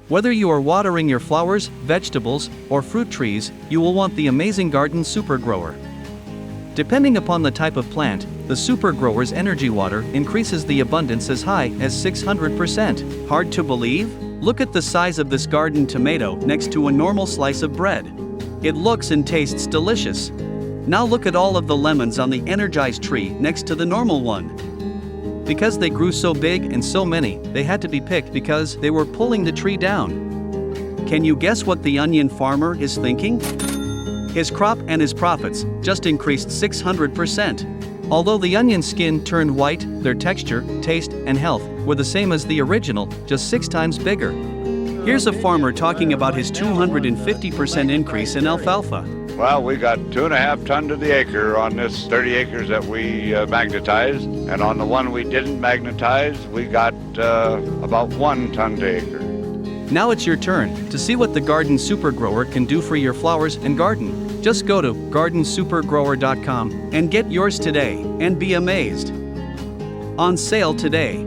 Whether you are watering your flowers, vegetables, or fruit trees, you will want the Amazing Garden Super Grower. Depending upon the type of plant, the Super Grower's energy water increases the abundance as high as 600%. Hard to believe? Look at the size of this garden tomato next to a normal slice of bread. It looks and tastes delicious. Now look at all of the lemons on the energized tree next to the normal one. Because they grew so big and so many, they had to be picked because they were pulling the tree down. Can you guess what the onion farmer is thinking? His crop and his profits just increased 600%. Although the onion skin turned white, their texture, taste, and health were the same as the original, just 6 times bigger. Here's a farmer talking about his 250% increase in alfalfa. Well, we got 2.5 tons to the acre on this 30 acres that we magnetized, and on the one we didn't magnetize, we got about 1 ton to acre. Now it's your turn to see what the Garden Super Grower can do for your flowers and garden. Just go to gardensupergrower.com and get yours today and be amazed. On sale today.